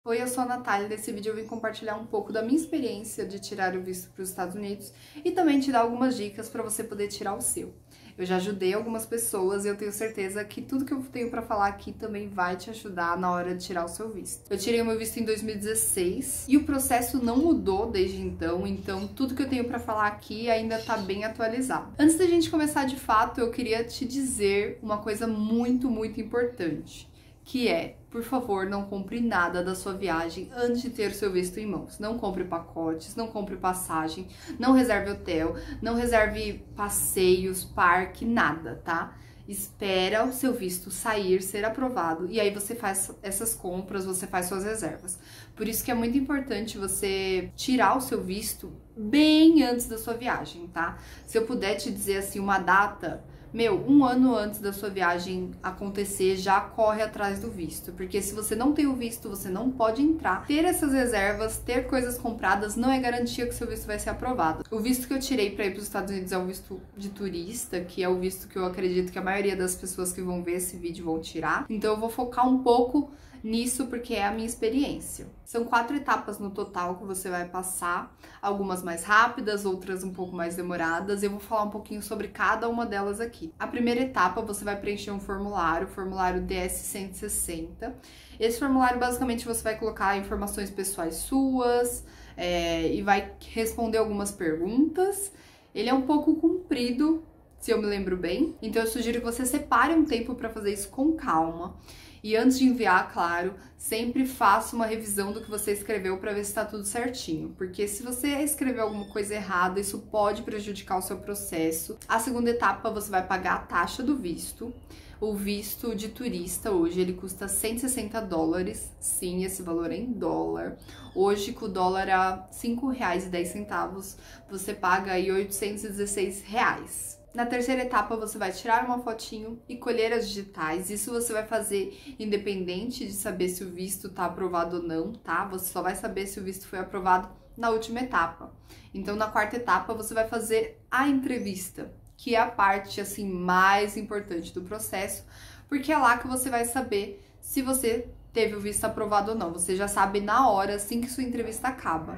Oi, eu sou a Natália. Nesse vídeo eu vim compartilhar um pouco da minha experiência de tirar o visto para os Estados Unidos e também te dar algumas dicas para você poder tirar o seu. Eu já ajudei algumas pessoas e eu tenho certeza que tudo que eu tenho para falar aqui também vai te ajudar na hora de tirar o seu visto. Eu tirei o meu visto em 2016 e o processo não mudou desde então tudo que eu tenho para falar aqui ainda tá bem atualizado. Antes da gente começar de fato, eu queria te dizer uma coisa muito importante, que é, por favor, não compre nada da sua viagem antes de ter o seu visto em mãos. Não compre pacotes, não compre passagem, não reserve hotel, não reserve passeios, parque, nada, tá? Espera o seu visto sair, ser aprovado, e aí você faz essas compras, você faz suas reservas. Por isso que é muito importante você tirar o seu visto bem antes da sua viagem, tá? Se eu puder te dizer assim uma data, um ano antes da sua viagem acontecer, já corre atrás do visto. Porque se você não tem o visto, você não pode entrar. Ter essas reservas, ter coisas compradas, não é garantia que o seu visto vai ser aprovado. O visto que eu tirei para ir para os Estados Unidos é o visto de turista, que é o visto que eu acredito que a maioria das pessoas que vão ver esse vídeo vão tirar. Então eu vou focar um pouco nisso porque é a minha experiência. São 4 etapas no total que você vai passar, algumas mais rápidas, outras um pouco mais demoradas. Eu vou falar um pouquinho sobre cada uma delas aqui. A primeira etapa, você vai preencher um formulário, o formulário DS-160. Esse formulário, basicamente, você vai colocar informações pessoais suas e vai responder algumas perguntas. Ele é um pouco comprido, se eu me lembro bem, então eu sugiro que você separe um tempo para fazer isso com calma. E antes de enviar, claro, sempre faça uma revisão do que você escreveu para ver se está tudo certinho. Porque se você escreveu alguma coisa errada, isso pode prejudicar o seu processo. A segunda etapa, você vai pagar a taxa do visto. O visto de turista hoje, ele custa $160. Sim, esse valor é em dólar. Hoje, com o dólar a R$ 5,10, você paga aí R$816. Na terceira etapa, você vai tirar uma fotinho e colher as digitais. Isso você vai fazer independente de saber se o visto tá aprovado ou não, tá? Você só vai saber se o visto foi aprovado na última etapa. Então, na quarta etapa, você vai fazer a entrevista, que é a parte, assim, mais importante do processo, porque é lá que você vai saber se você teve o visto aprovado ou não. Você já sabe na hora, assim que sua entrevista acaba.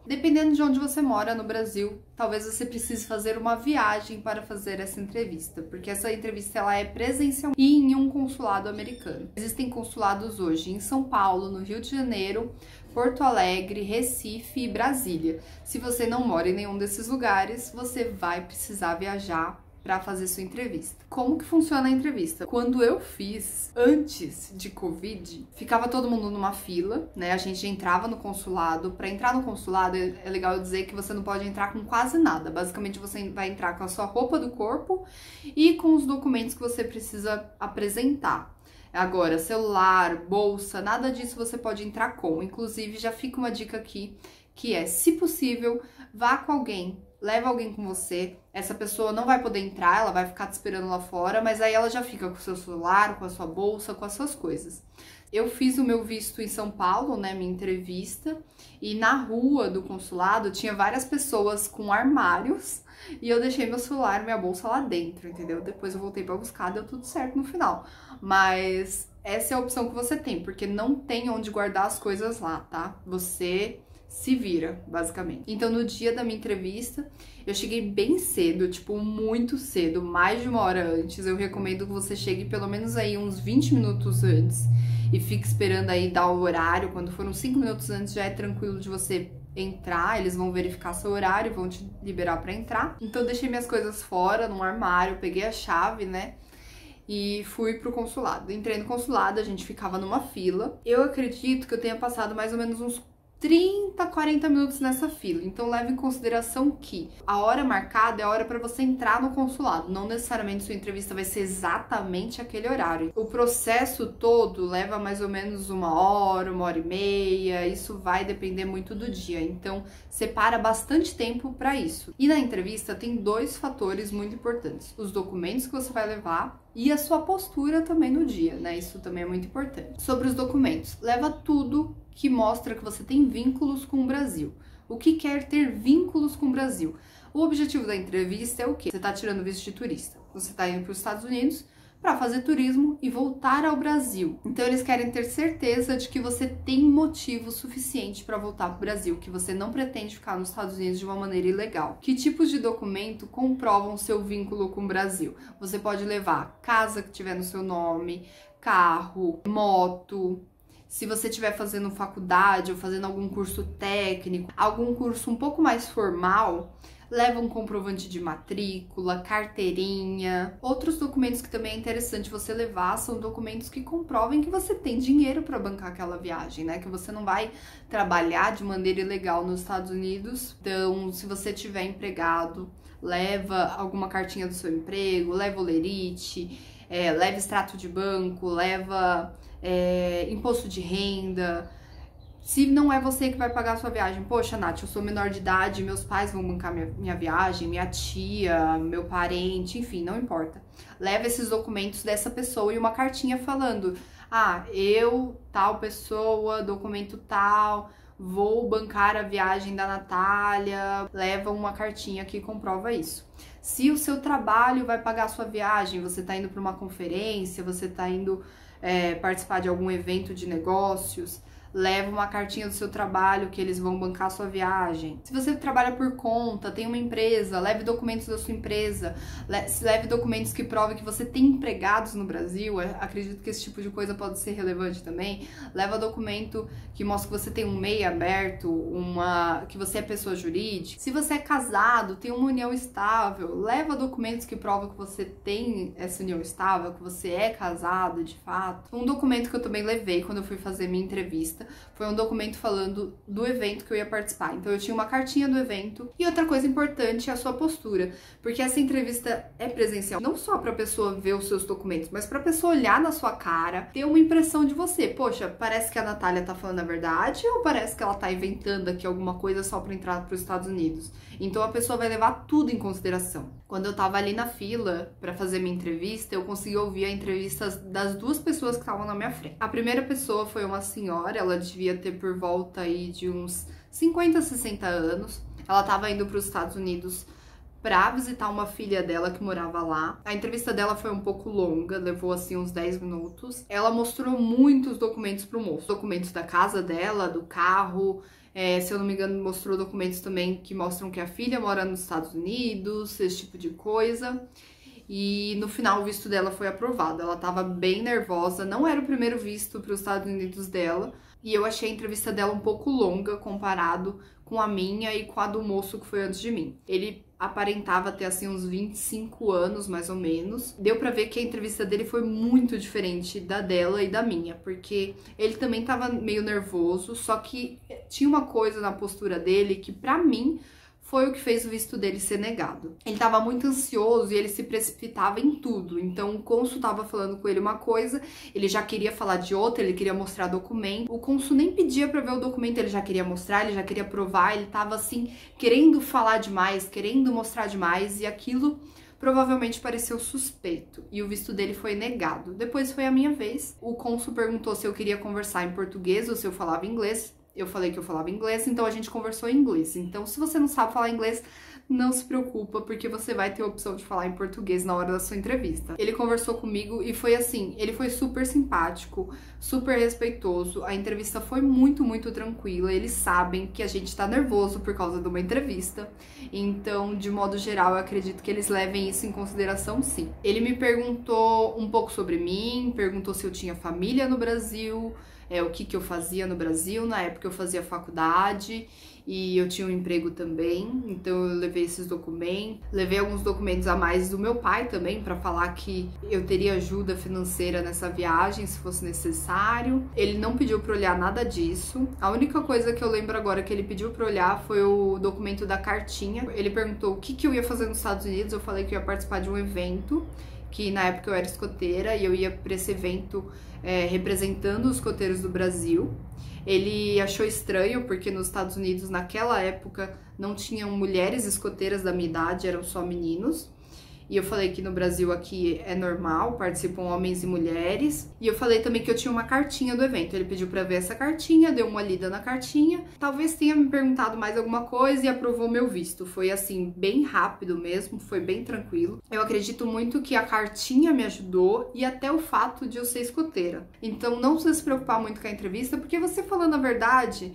Dependendo de onde você mora no Brasil, talvez você precise fazer uma viagem para fazer essa entrevista, porque essa entrevista ela é presencial e em um consulado americano. Existem consulados hoje em São Paulo, no Rio de Janeiro, Porto Alegre, Recife e Brasília. Se você não mora em nenhum desses lugares, você vai precisar viajar para fazer sua entrevista. Como que funciona a entrevista? Quando eu fiz, antes de Covid, ficava todo mundo numa fila, né? A gente entrava no consulado. Para entrar no consulado, é legal eu dizer que você não pode entrar com quase nada. Basicamente, você vai entrar com a sua roupa do corpo e com os documentos que você precisa apresentar. Agora, celular, bolsa, nada disso você pode entrar com. Inclusive, já fica uma dica aqui, que é, se possível, vá com alguém. Leva alguém com você, essa pessoa não vai poder entrar, ela vai ficar te esperando lá fora, mas aí ela já fica com o seu celular, com a sua bolsa, com as suas coisas. Eu fiz o meu visto em São Paulo, né, minha entrevista, e na rua do consulado tinha várias pessoas com armários, e eu deixei meu celular e minha bolsa lá dentro, entendeu? Depois eu voltei pra buscar, deu tudo certo no final. Mas essa é a opção que você tem, porque não tem onde guardar as coisas lá, tá? Você se vira, basicamente. Então, no dia da minha entrevista, eu cheguei bem cedo, tipo, muito cedo, mais de 1 hora antes. Eu recomendo que você chegue pelo menos aí uns 20 minutos antes e fique esperando aí dar o horário. Quando for uns 5 minutos antes, já é tranquilo de você entrar, eles vão verificar seu horário, vão te liberar pra entrar. Então, eu deixei minhas coisas fora, num armário, peguei a chave, né? E fui pro consulado. Entrei no consulado, a gente ficava numa fila. Eu acredito que eu tenha passado mais ou menos uns 30, 40 minutos nessa fila. Então leve em consideração que a hora marcada é a hora para você entrar no consulado. Não necessariamente sua entrevista vai ser exatamente aquele horário. O processo todo leva mais ou menos 1 hora, 1h30. Isso vai depender muito do dia. Então separa bastante tempo para isso. E na entrevista tem 2 fatores muito importantes: os documentos que você vai levar e a sua postura também no dia, né? Isso também é muito importante. Sobre os documentos, leva tudo que mostra que você tem vínculos com o Brasil. O que quer ter vínculos com o Brasil? O objetivo da entrevista é o quê? Você está tirando visto de turista. Você está indo para os Estados Unidos para fazer turismo e voltar ao Brasil. Então eles querem ter certeza de que você tem motivo suficiente para voltar para o Brasil, que você não pretende ficar nos Estados Unidos de uma maneira ilegal. Que tipos de documento comprovam seu vínculo com o Brasil? Você pode levar casa que tiver no seu nome, carro, moto. Se você estiver fazendo faculdade ou fazendo algum curso técnico, algum curso um pouco mais formal, leva um comprovante de matrícula, carteirinha. Outros documentos que também é interessante você levar são documentos que comprovem que você tem dinheiro para bancar aquela viagem, né? Que você não vai trabalhar de maneira ilegal nos Estados Unidos. Então, se você tiver empregado, leva alguma cartinha do seu emprego, leva olerite, leva extrato de banco, leva imposto de renda. Se não é você que vai pagar a sua viagem, poxa, Nath, eu sou menor de idade, meus pais vão bancar minha viagem, minha tia, meu parente, enfim, não importa. Leva esses documentos dessa pessoa e uma cartinha falando: ah, eu, tal pessoa, documento tal, vou bancar a viagem da Natália. Leva uma cartinha que comprova isso. Se o seu trabalho vai pagar a sua viagem, você tá indo para uma conferência, você tá indo participar de algum evento de negócios, leva uma cartinha do seu trabalho que eles vão bancar a sua viagem. Se você trabalha por conta, tem uma empresa, leve documentos da sua empresa, leve documentos que provem que você tem empregados no Brasil. Acredito que esse tipo de coisa pode ser relevante também. Leva documento que mostra que você tem um MEI aberto, que você é pessoa jurídica. Se você é casado, tem uma união estável, leva documentos que provam que você tem essa união estável, que você é casado de fato. Um documento que eu também levei quando eu fui fazer minha entrevista foi um documento falando do evento que eu ia participar. Então eu tinha uma cartinha do evento. E outra coisa importante é a sua postura, porque essa entrevista é presencial, não só para a pessoa ver os seus documentos, mas para a pessoa olhar na sua cara, ter uma impressão de você. Poxa, parece que a Natália tá falando a verdade ou parece que ela tá inventando aqui alguma coisa só para entrar para os Estados Unidos? Então a pessoa vai levar tudo em consideração. Quando eu tava ali na fila para fazer minha entrevista, eu consegui ouvir a entrevista das duas pessoas que estavam na minha frente. A primeira pessoa foi uma senhora, ela devia ter por volta aí de uns 50, 60 anos. Ela tava indo para os Estados Unidos para visitar uma filha dela que morava lá. A entrevista dela foi um pouco longa, levou assim uns 10 minutos. Ela mostrou muitos documentos pro moço. Documentos da casa dela, do carro. Se eu não me engano, mostrou documentos também que mostram que a filha mora nos Estados Unidos, esse tipo de coisa. E no final o visto dela foi aprovado. Ela tava bem nervosa, não era o primeiro visto para os Estados Unidos dela. E eu achei a entrevista dela um pouco longa comparado com a minha e com a do moço que foi antes de mim. Ele aparentava ter assim uns 25 anos, mais ou menos. Deu pra ver que a entrevista dele foi muito diferente da dela e da minha, porque ele também tava meio nervoso, só que tinha uma coisa na postura dele que pra mim foi o que fez o visto dele ser negado. Ele tava muito ansioso e ele se precipitava em tudo. Então o cônsul tava falando com ele uma coisa, ele já queria falar de outra, ele queria mostrar documento. O cônsul nem pedia pra ver o documento, ele já queria mostrar, ele já queria provar, ele tava assim, querendo falar demais, querendo mostrar demais, e aquilo provavelmente pareceu suspeito. E o visto dele foi negado. Depois foi a minha vez. O cônsul perguntou se eu queria conversar em português ou se eu falava inglês. Eu falei que eu falava inglês, então a gente conversou em inglês. Então, se você não sabe falar inglês, não se preocupa, porque você vai ter a opção de falar em português na hora da sua entrevista. Ele conversou comigo e foi assim, ele foi super simpático, super respeitoso. A entrevista foi muito, muito tranquila. Eles sabem que a gente tá nervoso por causa de uma entrevista. Então, de modo geral, eu acredito que eles levem isso em consideração, sim. Ele me perguntou um pouco sobre mim, perguntou se eu tinha família no Brasil, o que eu fazia no Brasil. Na época eu fazia faculdade e eu tinha um emprego também, então eu levei esses documentos. Levei alguns documentos a mais do meu pai também, para falar que eu teria ajuda financeira nessa viagem, se fosse necessário. Ele não pediu para olhar nada disso. A única coisa que eu lembro agora que ele pediu para olhar foi o documento da cartinha. Ele perguntou o que eu ia fazer nos Estados Unidos, eu falei que eu ia participar de um evento, que na época eu era escoteira e eu ia para esse evento representando os escoteiros do Brasil. Ele achou estranho porque nos Estados Unidos naquela época não tinham mulheres escoteiras da minha idade, eram só meninos. E eu falei que no Brasil aqui é normal, participam homens e mulheres. E eu falei também que eu tinha uma cartinha do evento. Ele pediu pra ver essa cartinha, deu uma lida na cartinha. Talvez tenha me perguntado mais alguma coisa e aprovou meu visto. Foi assim, bem rápido mesmo, foi bem tranquilo. Eu acredito muito que a cartinha me ajudou e até o fato de eu ser escoteira. Então não precisa se preocupar muito com a entrevista, porque você falando a verdade,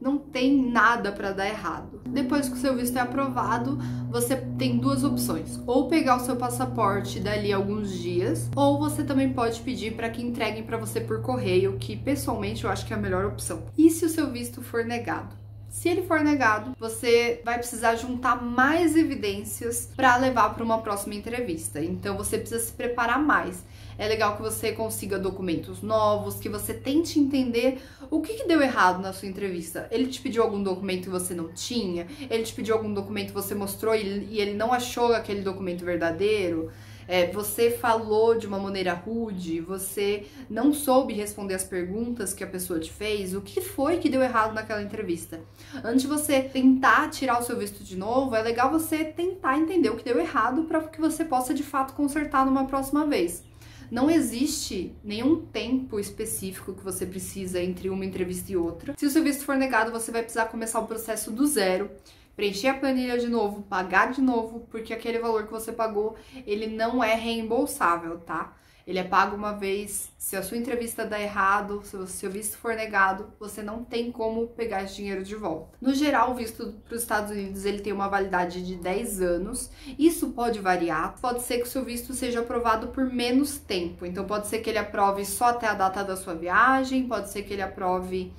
não tem nada para dar errado. Depois que o seu visto é aprovado, você tem duas opções: ou pegar o seu passaporte dali a alguns dias, ou você também pode pedir para que entreguem para você por correio, que pessoalmente eu acho que é a melhor opção. E se o seu visto for negado? Se ele for negado, você vai precisar juntar mais evidências para levar para uma próxima entrevista. Então você precisa se preparar mais. É legal que você consiga documentos novos, que você tente entender o que deu errado na sua entrevista. Ele te pediu algum documento que você não tinha? Ele te pediu algum documento que você mostrou e ele não achou aquele documento verdadeiro? Você falou de uma maneira rude, você não soube responder as perguntas que a pessoa te fez, o que foi que deu errado naquela entrevista? Antes de você tentar tirar o seu visto de novo, é legal você tentar entender o que deu errado para que você possa de fato consertar numa próxima vez. Não existe nenhum tempo específico que você precisa entre uma entrevista e outra. Se o seu visto for negado, você vai precisar começar o processo do zero, preencher a planilha de novo, pagar de novo, porque aquele valor que você pagou, ele não é reembolsável, tá? Ele é pago uma vez. Se a sua entrevista der errado, se o seu visto for negado, você não tem como pegar esse dinheiro de volta. No geral, o visto para os Estados Unidos ele tem uma validade de 10 anos. Isso pode variar. Pode ser que o seu visto seja aprovado por menos tempo. Então, pode ser que ele aprove só até a data da sua viagem, pode ser que ele aprove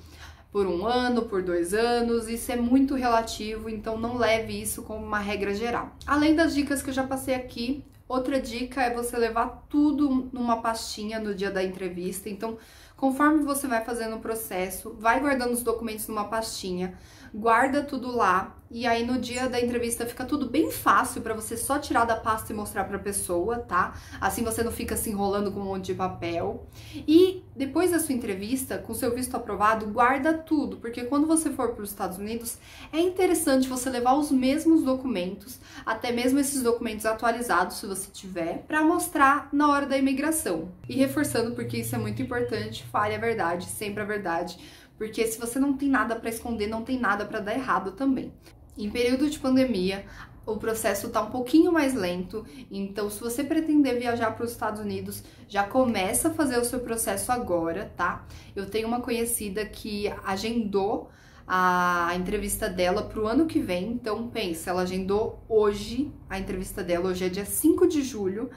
por 1 ano, por 2 anos, isso é muito relativo, então não leve isso como uma regra geral. Além das dicas que eu já passei aqui, outra dica é você levar tudo numa pastinha no dia da entrevista. Então, conforme você vai fazendo o processo, vai guardando os documentos numa pastinha, guarda tudo lá, e aí no dia da entrevista fica tudo bem fácil para você só tirar da pasta e mostrar para a pessoa, tá? Assim você não fica se enrolando com um monte de papel. E depois da sua entrevista, com seu visto aprovado, guarda tudo, porque quando você for para os Estados Unidos, é interessante você levar os mesmos documentos, até mesmo esses documentos atualizados, se você tiver, para mostrar na hora da imigração. E reforçando, porque isso é muito importante, fale a verdade, sempre a verdade, porque se você não tem nada para esconder, não tem nada para dar errado também. Em período de pandemia, o processo está um pouquinho mais lento, então se você pretender viajar para os Estados Unidos, já começa a fazer o seu processo agora, tá? Eu tenho uma conhecida que agendou a entrevista dela para o ano que vem, então pensa, ela agendou hoje a entrevista dela, hoje é dia 5 de julho,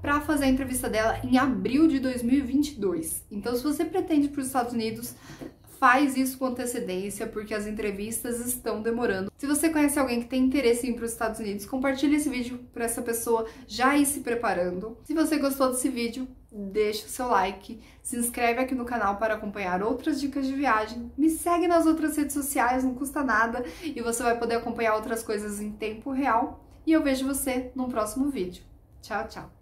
para fazer a entrevista dela em abril de 2022. Então, se você pretende ir para os Estados Unidos, faz isso com antecedência, porque as entrevistas estão demorando. Se você conhece alguém que tem interesse em ir para os Estados Unidos, compartilhe esse vídeo para essa pessoa já ir se preparando. Se você gostou desse vídeo, deixa o seu like, se inscreve aqui no canal para acompanhar outras dicas de viagem, me segue nas outras redes sociais, não custa nada, e você vai poder acompanhar outras coisas em tempo real. E eu vejo você no próximo vídeo. Tchau, tchau!